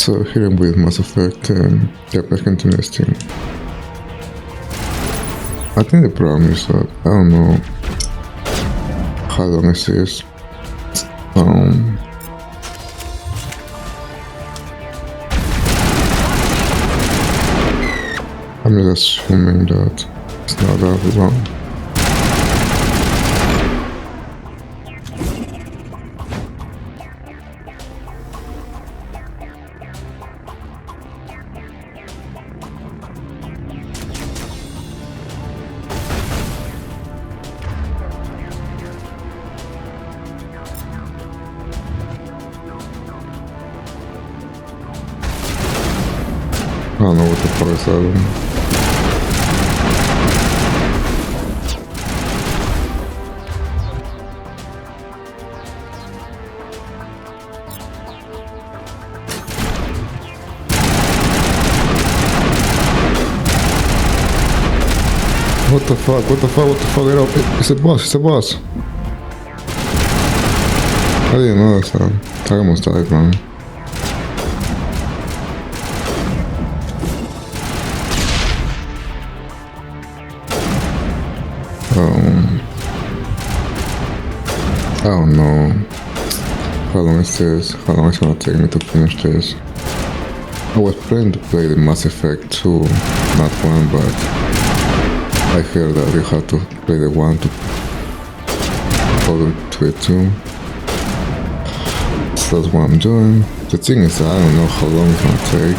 So here I'm with Mass Effect and yeah, let's continue this thing. I think the problem is that I don't know how long this is. I'm just assuming that it's not that long. I don't know what the fuck is that. What the fuck, what the fuck, what the fuck, get up, it's a boss, it's a boss. I didn't notice that. I almost died, man. I don't know how long is this, how long it's gonna take me to finish this. I was planning to play the Mass Effect 2, not 1, but I heard that you have to play the 1 to go to it 2. So that's what I'm doing. The thing is, I don't know how long it's gonna take.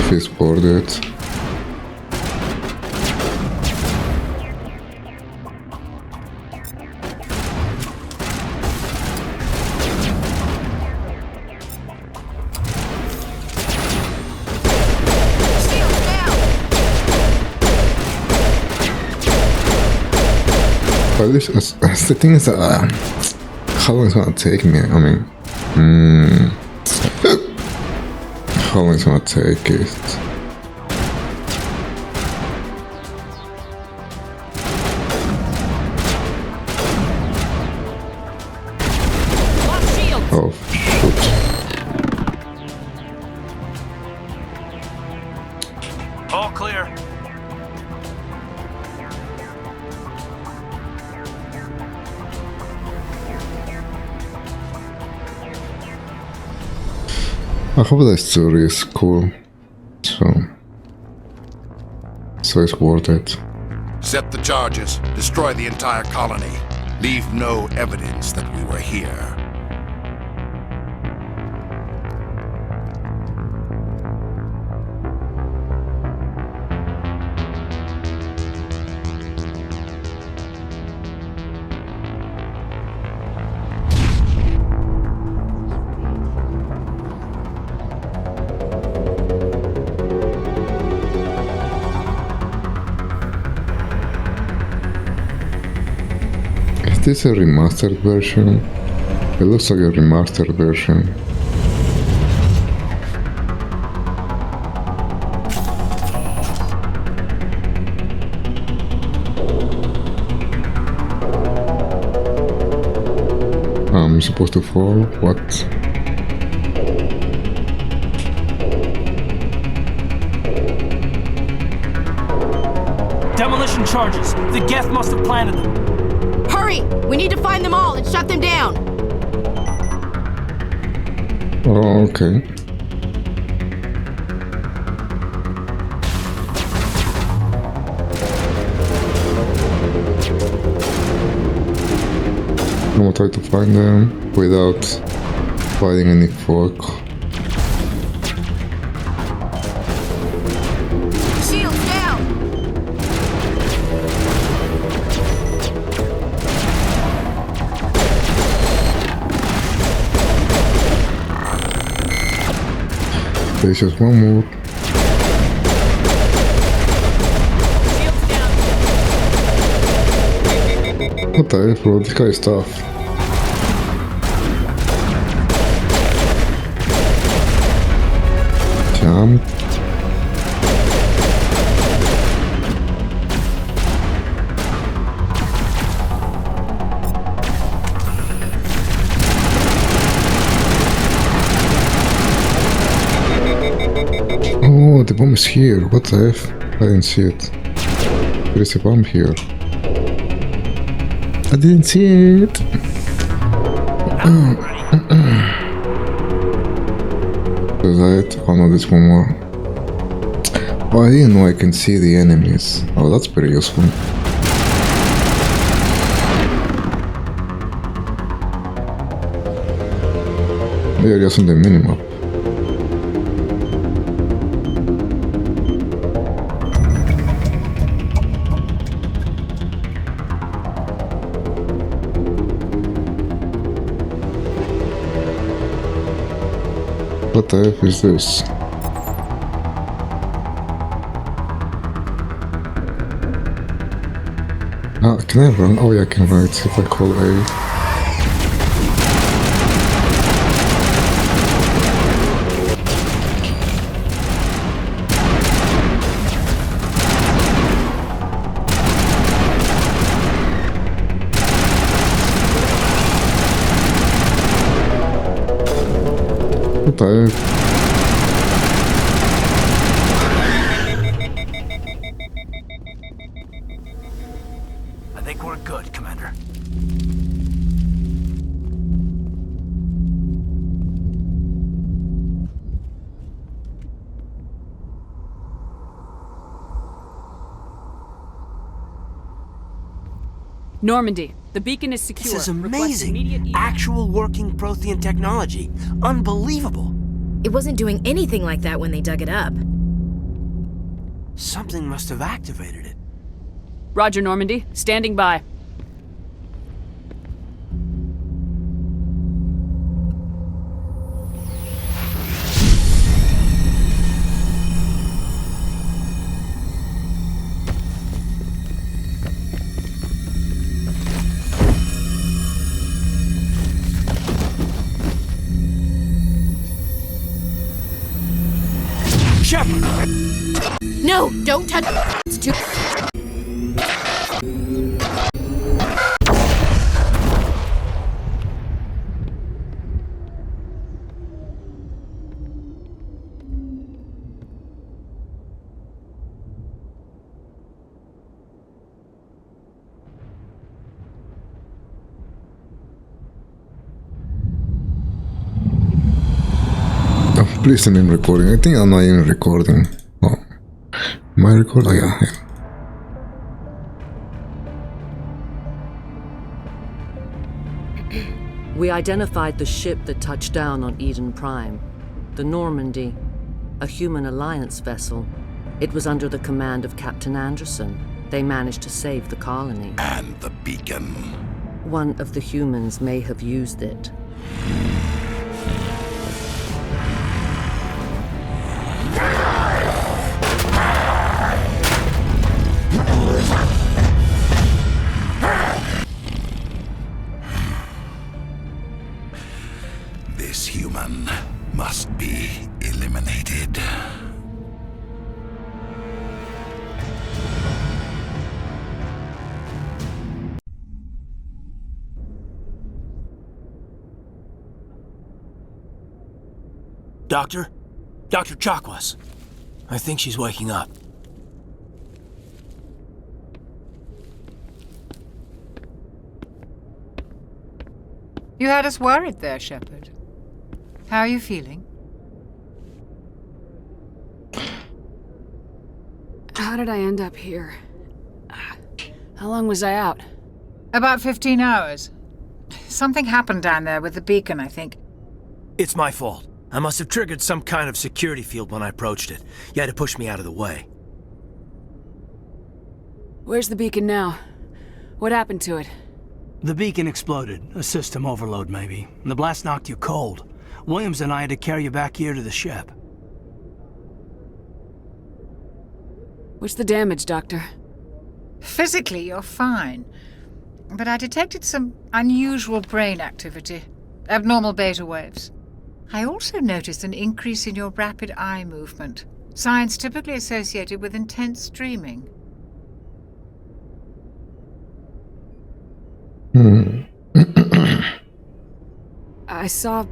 If it's worth it. But the thing is that how long it's gonna take me? I mean, how long it's gonna take it? Oh shoot! All clear. I hope the story is cool, so it's worth it. Set the charges, destroy the entire colony, leave no evidence that we were here. Is this a remastered version? It looks like a remastered version. I'm supposed to fall? What? Demolition charges. The Geth must have planted them. Hurry! We need to find them all and shut them down! Oh, okay. I'm gonna try to find them without fighting any folk. Shields down! There's just one more. Shields down! What the hell, bro? This guy is tough. Jump. the bomb is here. What the F? I didn't see it. There is a bomb here. I didn't see it. Is that it? Oh no, there's one more. Oh, I didn't know I can see the enemies. Oh, that's pretty useful. They are just on the minimap. What the F is this? Ah, can I run? Oh yeah, I can run. If I call A. What the F? I think we're good, Commander. Normandy, the beacon is secure. This is Request amazing. immediate Actual working Prothean technology. Unbelievable. It wasn't doing anything like that when they dug it up. Something must have activated it. Roger, Normandy. Standing by. Shepard! No, don't touch. It's too. Oh, please I'm in recording. I think I'm not even recording. Oh, am I recording? Oh, yeah. We identified the ship that touched down on Eden Prime, the Normandy, a human alliance vessel. It was under the command of Captain Anderson. They managed to save the colony. And the beacon. One of the humans may have used it. This human must be eliminated. Doctor? Dr. Chakwas. I think she's waking up. You had us worried there, Shepard. How are you feeling? How did I end up here? How long was I out? About 15 hours. Something happened down there with the beacon, I think. It's my fault. I must have triggered some kind of security field when I approached it. You had to push me out of the way. Where's the beacon now? What happened to it? The beacon exploded. A system overload, maybe. And the blast knocked you cold. Williams and I had to carry you back here to the ship. What's the damage, Doctor? Physically, you're fine. But I detected some unusual brain activity. Abnormal beta waves. I also noticed an increase in your rapid eye movement. Signs typically associated with intense dreaming. I saw...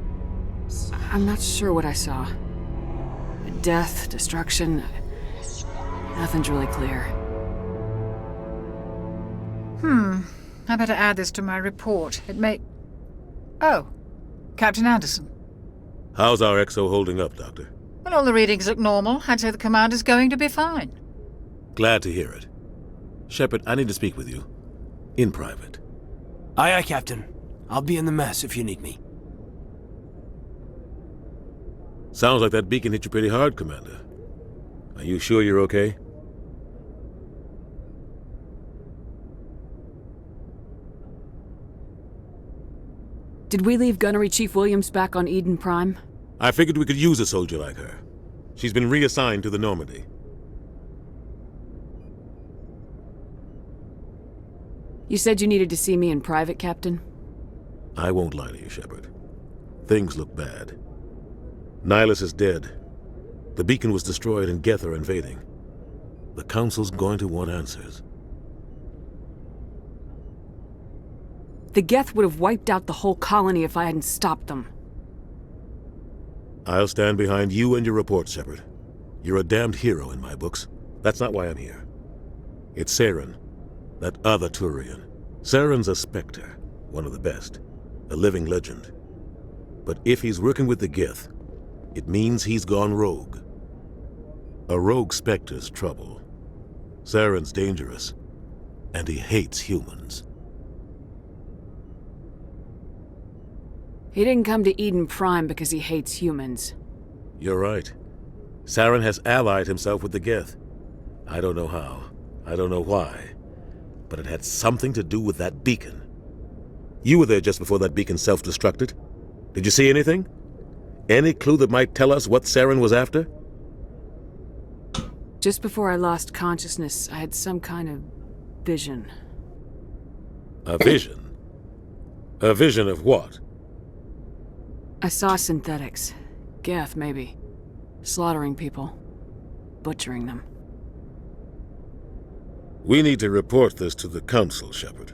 I'm not sure what I saw. Death, destruction. Nothing's really clear. I better add this to my report. It may... Oh, Captain Anderson. How's our XO holding up, Doctor? Well, all the readings look normal. I'd say the commander's going to be fine. Glad to hear it. Shepard, I need to speak with you. In private. Aye, aye, Captain. I'll be in the mess if you need me. Sounds like that beacon hit you pretty hard, Commander. Are you sure you're okay? Did we leave Gunnery Chief Williams back on Eden Prime? I figured we could use a soldier like her. She's been reassigned to the Normandy. You said you needed to see me in private, Captain? I won't lie to you, Shepard. Things look bad. Nihilus is dead. The beacon was destroyed and Geth are invading. The Council's going to want answers. The Geth would have wiped out the whole colony if I hadn't stopped them. I'll stand behind you and your report, Shepard. You're a damned hero in my books. That's not why I'm here. It's Saren, that other Turian. Saren's a Spectre, one of the best, a living legend. But if he's working with the Geth, it means he's gone rogue. A rogue Spectre's trouble. Saren's dangerous, and he hates humans. He didn't come to Eden Prime because he hates humans. You're right. Saren has allied himself with the Geth. I don't know how. I don't know why. But it had something to do with that beacon. You were there just before that beacon self-destructed. Did you see anything? Any clue that might tell us what Saren was after? Just before I lost consciousness, I had some kind of vision. A vision? A vision of what? I saw synthetics. Geth, maybe. Slaughtering people. Butchering them. We need to report this to the Council, Shepard.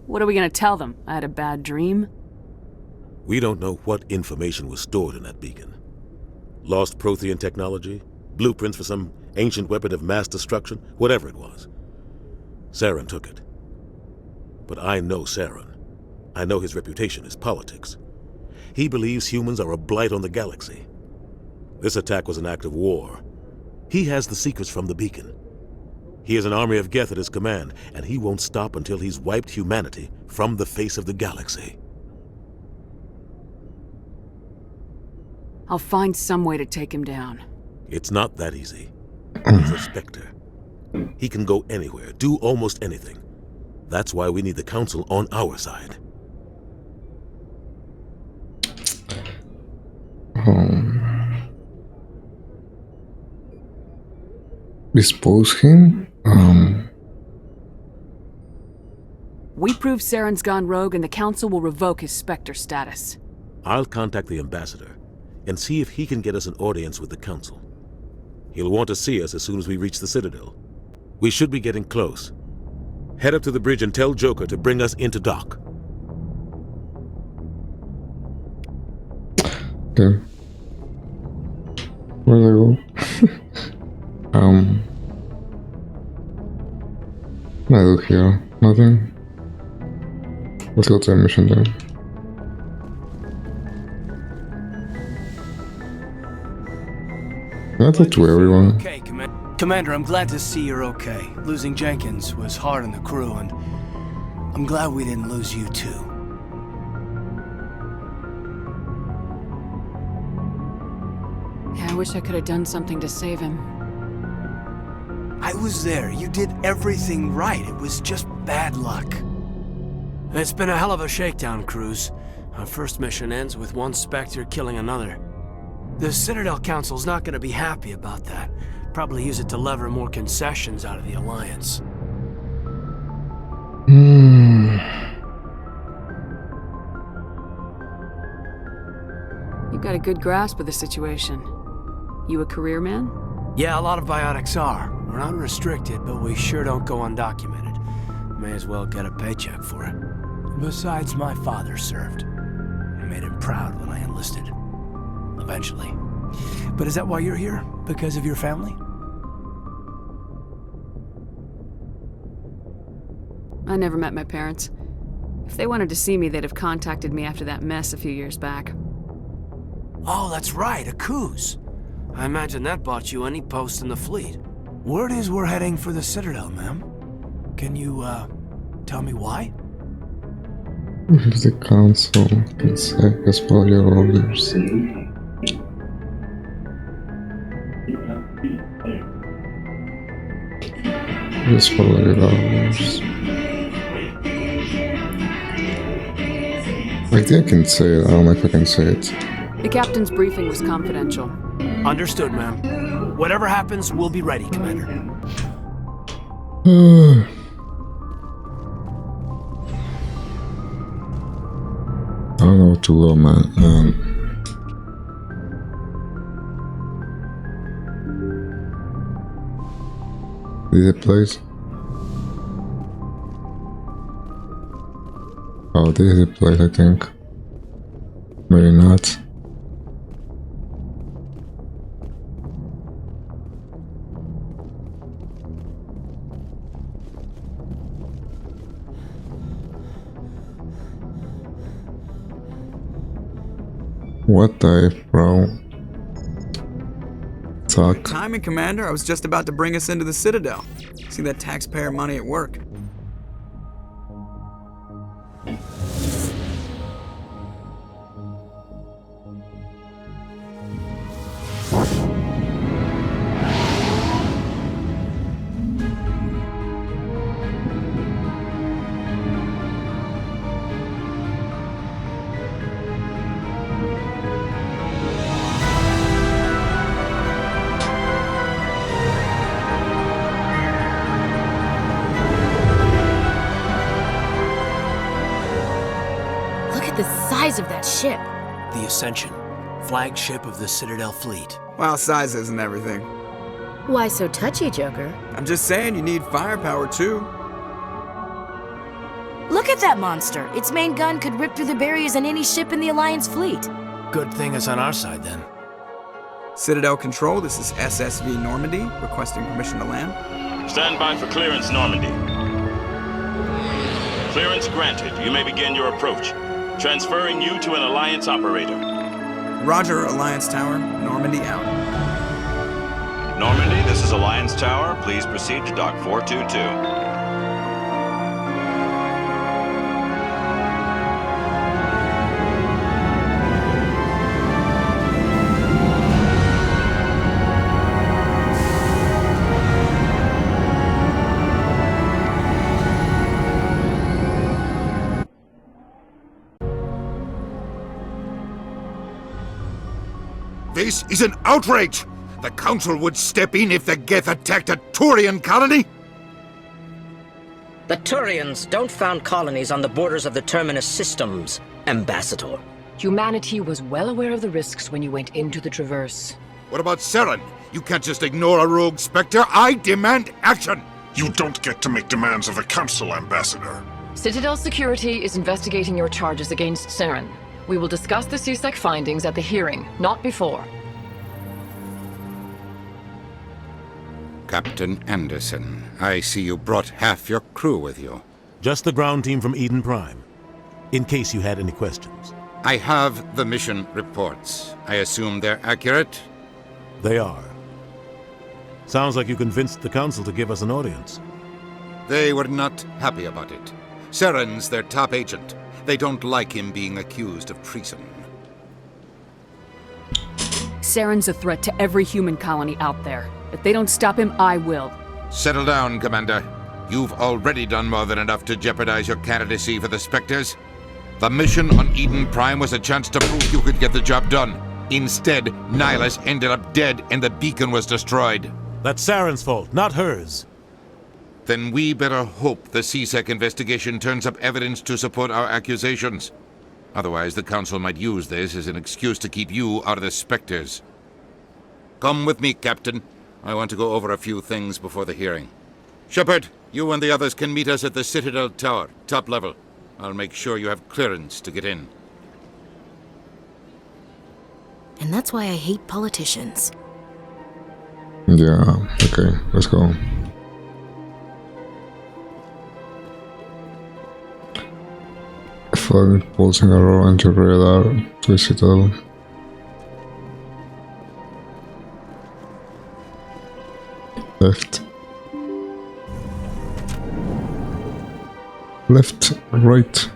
What are we gonna tell them? I had a bad dream? We don't know what information was stored in that beacon. Lost Prothean technology? Blueprints for some ancient weapon of mass destruction? Whatever it was. Saren took it. But I know Saren. I know his reputation is politics. He believes humans are a blight on the galaxy. This attack was an act of war. He has the secrets from the beacon. He has an army of Geth at his command, and he won't stop until he's wiped humanity from the face of the galaxy. I'll find some way to take him down. It's not that easy. He's a Spectre. He can go anywhere, do almost anything. That's why we need the Council on our side. Dispose him? We prove Saren's gone rogue and the Council will revoke his Spectre status. I'll contact the ambassador and see if he can get us an audience with the Council. He'll want to see us as soon as we reach the Citadel. We should be getting close. Head up to the bridge and tell Joker to bring us into dock. Okay. Where do I go? I look here. Nothing. Let's go to a mission then. Can I talk to everyone? Okay, Commander, I'm glad to see you're okay. Losing Jenkins was hard on the crew, and I'm glad we didn't lose you too. Yeah, I wish I could have done something to save him. I was there. You did everything right. It was just bad luck. It's been a hell of a shakedown, Cruz. Our first mission ends with one Spectre killing another. The Citadel Council's not gonna be happy about that. Probably use it to lever more concessions out of the Alliance. You've got a good grasp of the situation. You a career man? Yeah, a lot of biotics are. We're not restricted, but we sure don't go undocumented. may as well get a paycheck for it. Besides, my father served. I made him proud when I enlisted. Eventually. But is that why you're here? Because of your family? I never met my parents. If they wanted to see me, they'd have contacted me after that mess a few years back. Oh, that's right, a cruise. I imagine that bought you any post in the fleet. Word is we're heading for the Citadel, ma'am. Can you, tell me why? If the council can say as follow your orders. Just follow your orders. I think I can say it. I don't know if I can say it. The captain's briefing was confidential. Understood, ma'am. Whatever happens, we'll be ready, Commander. I don't know what to go, man. Is it place? Oh, this is the place, I think. Maybe not. What the F, bro? Talk. Timing, Commander. I was just about to bring us into the Citadel. See that taxpayer money at work. The size of that ship. The Ascension, flagship of the Citadel fleet. Well, size isn't everything. Why so touchy, Joker? I'm just saying you need firepower, too. Look at that monster. Its main gun could rip through the barriers in any ship in the Alliance fleet. Good thing it's on our side, then. Citadel Control, this is SSV Normandy, requesting permission to land. Stand by for clearance, Normandy. Clearance granted. You may begin your approach. Transferring you to an Alliance operator. Roger, Alliance Tower. Normandy out. Normandy, this is Alliance Tower. Please proceed to Dock 422. This is an outrage! The Council would step in if the Geth attacked a Turian colony? The Turians don't found colonies on the borders of the Terminus systems, Ambassador. Humanity was well aware of the risks when you went into the Traverse. What about Saren? You can't just ignore a rogue Spectre. I demand action! You don't get to make demands of the Council, Ambassador. Citadel Security is investigating your charges against Saren. We will discuss the CSEC findings at the hearing, not before. Captain Anderson, I see you brought half your crew with you. Just the ground team from Eden Prime, in case you had any questions. I have the mission reports. I assume they're accurate? They are. Sounds like you convinced the Council to give us an audience. They were not happy about it. Saren's their top agent. They don't like him being accused of treason. Saren's a threat to every human colony out there. If they don't stop him, I will. Settle down, Commander. You've already done more than enough to jeopardize your candidacy for the Spectres. The mission on Eden Prime was a chance to prove you could get the job done. Instead, Nihilus ended up dead and the beacon was destroyed. That's Saren's fault, not hers. Then we better hope the CSEC investigation turns up evidence to support our accusations. Otherwise, the Council might use this as an excuse to keep you out of the Spectres. Come with me, Captain. I want to go over a few things before the hearing. Shepard, you and the others can meet us at the Citadel Tower, top level. I'll make sure you have clearance to get in. And that's why I hate politicians. Yeah, okay, let's go. Flag pulsing arrow and your radar to the Citadel. Left. Left, right.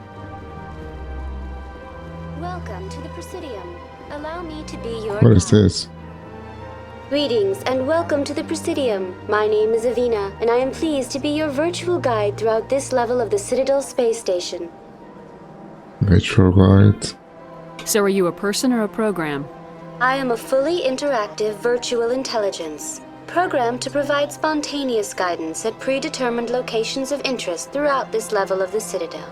Welcome to the Presidium. Allow me to be your What is this? Greetings and welcome to the Presidium. My name is Avina, and I am pleased to be your virtual guide throughout this level of the Citadel space station. Virtual guide. So are you a person or a program? I am a fully interactive virtual intelligence, programmed to provide spontaneous guidance at predetermined locations of interest throughout this level of the Citadel.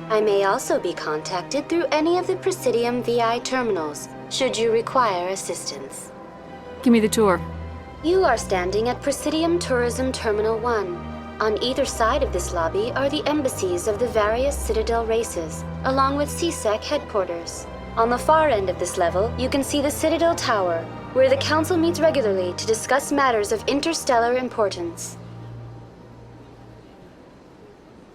I may also be contacted through any of the Presidium VI terminals, should you require assistance. Give me the tour. You are standing at Presidium Tourism Terminal 1. On either side of this lobby are the embassies of the various Citadel races, along with CSEC headquarters. On the far end of this level, you can see the Citadel Tower, where the Council meets regularly to discuss matters of interstellar importance.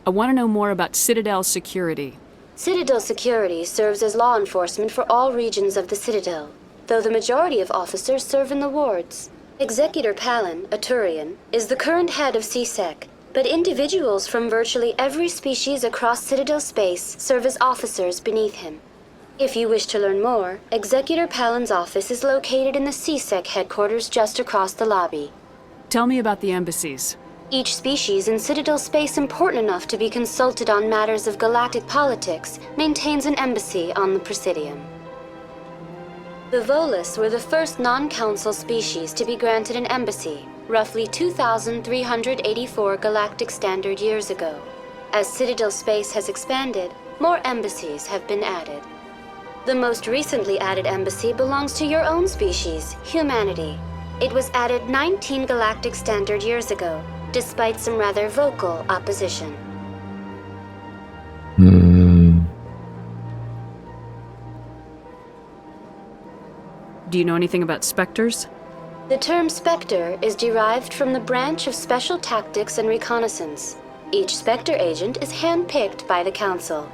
I want to know more about Citadel security. Citadel security serves as law enforcement for all regions of the Citadel, though the majority of officers serve in the wards. Executor Palin, a Turian, is the current head of CSEC, but individuals from virtually every species across Citadel space serve as officers beneath him. If you wish to learn more, Executor Palin's office is located in the CSEC headquarters just across the lobby. Tell me about the embassies. Each species in Citadel space important enough to be consulted on matters of galactic politics maintains an embassy on the Presidium. The Volus were the first non-council species to be granted an embassy, roughly 2,384 galactic standard years ago. As Citadel space has expanded, more embassies have been added. The most recently added embassy belongs to your own species, humanity. It was added 19 galactic standard years ago, despite some rather vocal opposition. Do you know anything about Spectres? The term Spectre is derived from the branch of Special Tactics and Reconnaissance. Each Spectre agent is handpicked by the Council.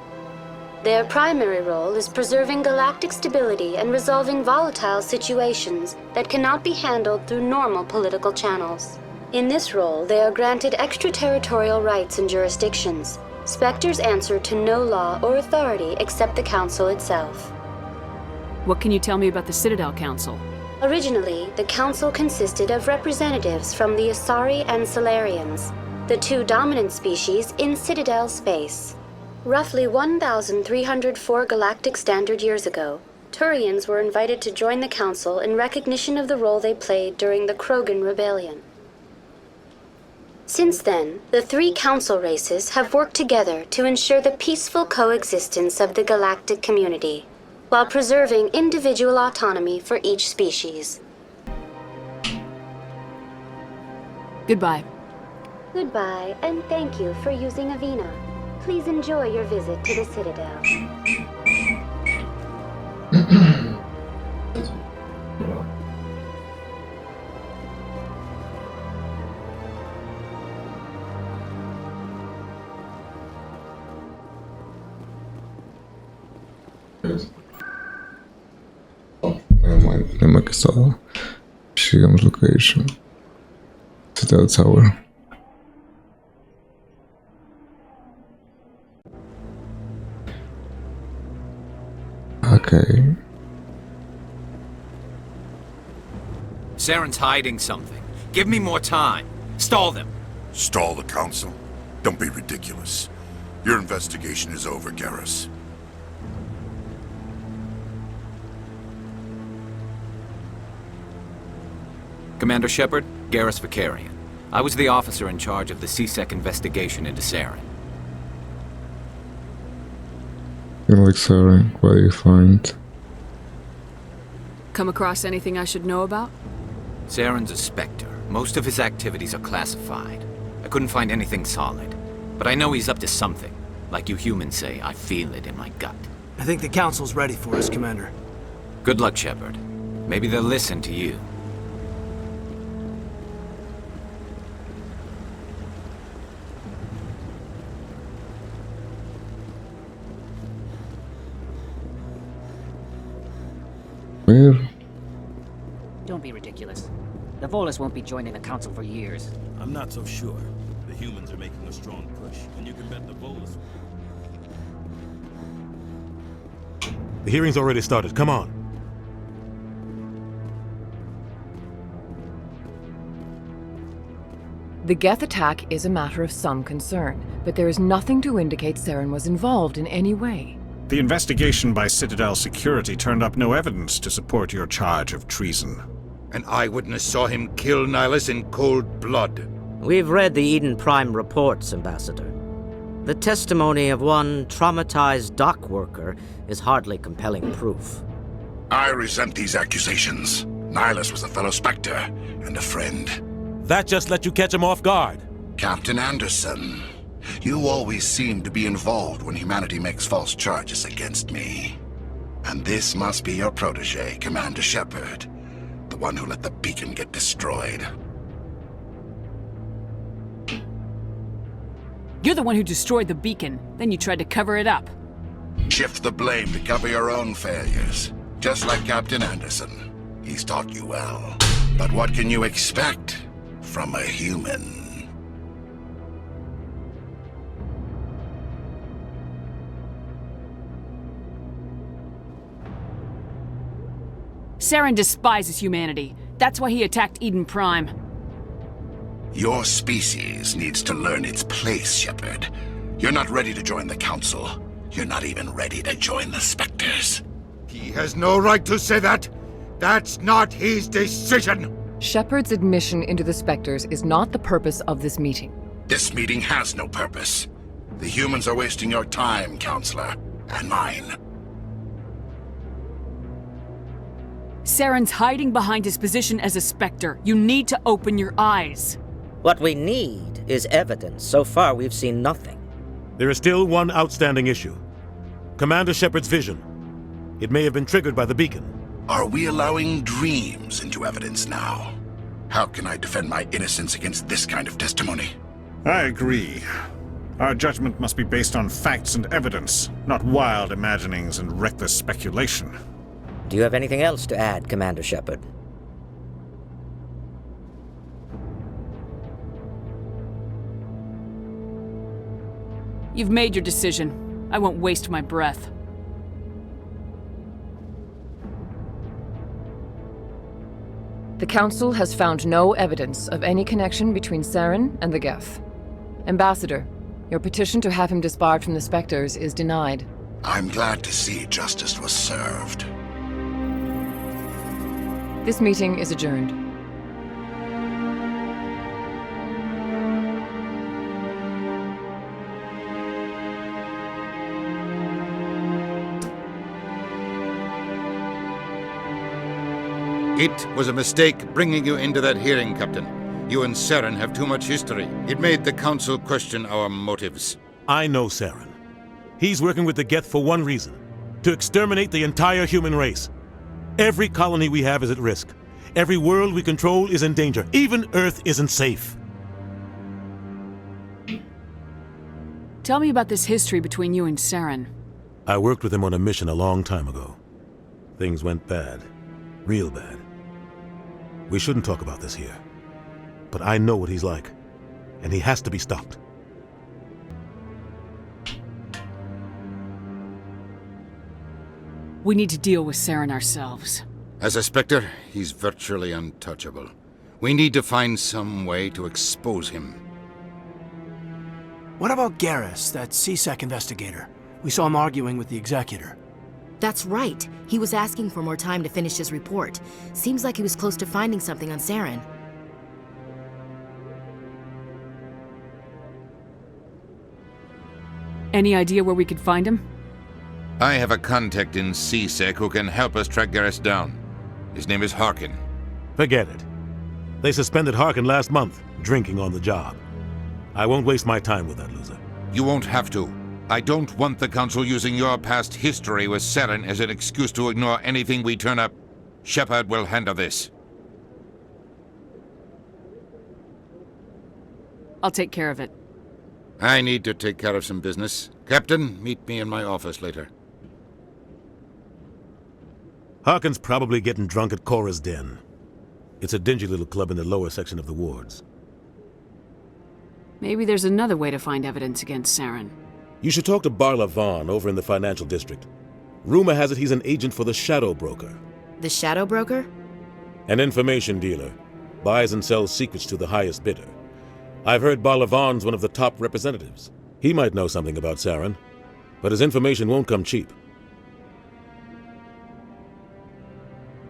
Their primary role is preserving galactic stability and resolving volatile situations that cannot be handled through normal political channels. In this role, they are granted extraterritorial rights and jurisdictions. Spectres answer to no law or authority except the Council itself. What can you tell me about the Citadel Council? Originally, the Council consisted of representatives from the Asari and Solarians, the two dominant species in Citadel space. Roughly 1,304 galactic standard years ago, Turians were invited to join the Council in recognition of the role they played during the Krogan Rebellion. Since then, the three Council races have worked together to ensure the peaceful coexistence of the galactic community, while preserving individual autonomy for each species. Goodbye. Goodbye, and thank you for using Avina. Please enjoy your visit to the Citadel. Never mind, Castle. Chegamos location. Citadel Tower. Okay. Saren's hiding something. Give me more time. Stall them. Stall the Council? Don't be ridiculous. Your investigation is over, Garrus. Commander Shepard, Garrus Vicarian. I was the officer in charge of the CSEC investigation into Saren. You like Saren? What do you find? Come across anything I should know about? Saren's a Spectre. Most of his activities are classified. I couldn't find anything solid. But I know he's up to something. Like you humans say, I feel it in my gut. I think the Council's ready for us, Commander. Good luck, Shepard. Maybe they'll listen to you. Where? Don't be ridiculous. The Volus won't be joining the Council for years. I'm not so sure. The humans are making a strong push, and you can bet the Volus... The hearing's already started. Come on. The Geth attack is a matter of some concern, but there is nothing to indicate Saren was involved in any way. The investigation by Citadel Security turned up no evidence to support your charge of treason. An eyewitness saw him kill Nihilus in cold blood. We've read the Eden Prime reports, Ambassador. The testimony of one traumatized dock worker is hardly compelling proof. I resent these accusations. Nihilus was a fellow Spectre and a friend. That just let you catch him off guard. Captain Anderson, you always seem to be involved when humanity makes false charges against me. And this must be your protege, Commander Shepard, the one who let the beacon get destroyed. You're the one who destroyed the beacon, then you tried to cover it up. Shift the blame to cover your own failures, just like Captain Anderson. He's taught you well. But what can you expect from a human? Saren despises humanity. That's why he attacked Eden Prime. Your species needs to learn its place, Shepard. You're not ready to join the Council. You're not even ready to join the Spectres. He has no right to say that. That's not his decision. Shepard's admission into the Spectres is not the purpose of this meeting. This meeting has no purpose. The humans are wasting your time, Counselor, and mine. Saren's hiding behind his position as a Spectre. You need to open your eyes. What we need is evidence. So far, we've seen nothing. There is still one outstanding issue. Commander Shepard's vision. It may have been triggered by the beacon. Are we allowing dreams into evidence now? How can I defend my innocence against this kind of testimony? I agree. Our judgment must be based on facts and evidence, not wild imaginings and reckless speculation. Do you have anything else to add, Commander Shepard? You've made your decision. I won't waste my breath. The Council has found no evidence of any connection between Saren and the Geth. Ambassador, your petition to have him disbarred from the Spectres is denied. I'm glad to see justice was served. This meeting is adjourned. It was a mistake bringing you into that hearing, Captain. You and Saren have too much history. It made the Council question our motives. I know Saren. He's working with the Geth for one reason. To exterminate the entire human race. Every colony we have is at risk. Every world we control is in danger. Even Earth isn't safe. Tell me about this history between you and Saren. I worked with him on a mission a long time ago. Things went bad. Real bad. We shouldn't talk about this here. But I know what he's like. And he has to be stopped. We need to deal with Saren ourselves. As a Spectre, he's virtually untouchable. We need to find some way to expose him. What about Reraz, that CSEC investigator? We saw him arguing with the Executor. That's right. He was asking for more time to finish his report. Seems like he was close to finding something on Saren. Any idea where we could find him? I have a contact in CSEC who can help us track Reraz down. His name is Harkin. Forget it. They suspended Harkin last month, drinking on the job. I won't waste my time with that loser. You won't have to. I don't want the Council using your past history with Saren as an excuse to ignore anything we turn up. Shepard will handle this. I'll take care of it. I need to take care of some business. Captain, meet me in my office later. Harkin's probably getting drunk at Cora's Den. It's a dingy little club in the lower section of the wards. Maybe there's another way to find evidence against Saren. You should talk to Barla Vaughn over in the financial district. Rumor has it he's an agent for the Shadow Broker. The Shadow Broker? An information dealer. Buys and sells secrets to the highest bidder. I've heard Barla Vaughn's one of the top representatives. He might know something about Saren, but his information won't come cheap.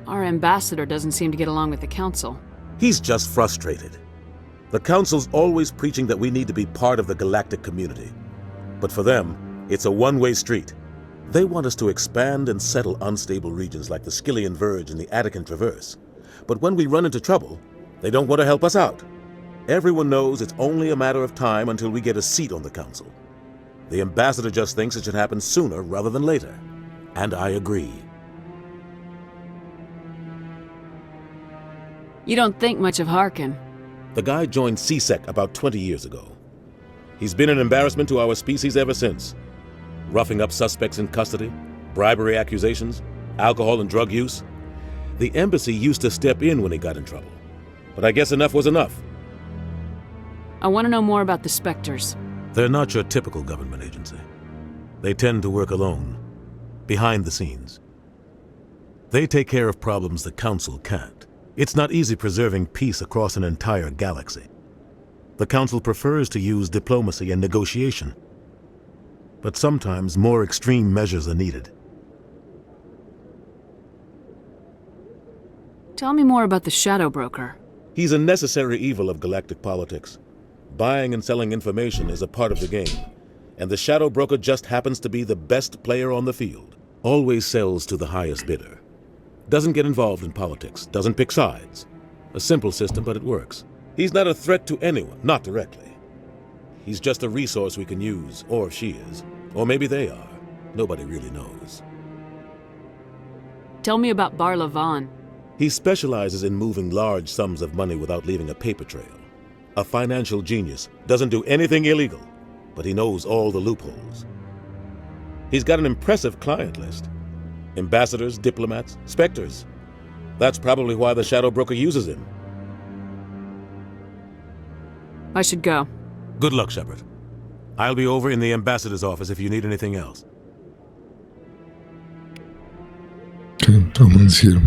Our ambassador doesn't seem to get along with the Council. He's just frustrated. The Council's always preaching that we need to be part of the galactic community. But for them, it's a one-way street. They want us to expand and settle unstable regions like the Skillian Verge and the Attican Traverse. But when we run into trouble, they don't want to help us out. Everyone knows it's only a matter of time until we get a seat on the Council. The ambassador just thinks it should happen sooner rather than later. And I agree. You don't think much of Harkin. The guy joined CSEC about 20 years ago. He's been an embarrassment to our species ever since. Roughing up suspects in custody, bribery accusations, alcohol and drug use. The embassy used to step in when he got in trouble. But I guess enough was enough. I want to know more about the Spectres. They're not your typical government agency. They tend to work alone, behind the scenes. They take care of problems the Council can't. It's not easy preserving peace across an entire galaxy. The Council prefers to use diplomacy and negotiation. But sometimes more extreme measures are needed. Tell me more about the Shadow Broker. He's a necessary evil of galactic politics. Buying and selling information is a part of the game, and the Shadow Broker just happens to be the best player on the field. Always sells to the highest bidder. Doesn't get involved in politics, doesn't pick sides. A simple system, but it works. He's not a threat to anyone, not directly. He's just a resource we can use, or she is. Or maybe they are. Nobody really knows. Tell me about Barla Vaughn. He specializes in moving large sums of money without leaving a paper trail. A financial genius, doesn't do anything illegal, but he knows all the loopholes. He's got an impressive client list. Ambassadors, diplomats, specters. That's probably why the Shadow Broker uses him. I should go. Good luck, Shepard. I'll be over in the ambassador's office if you need anything else. Okay, vamos a decir,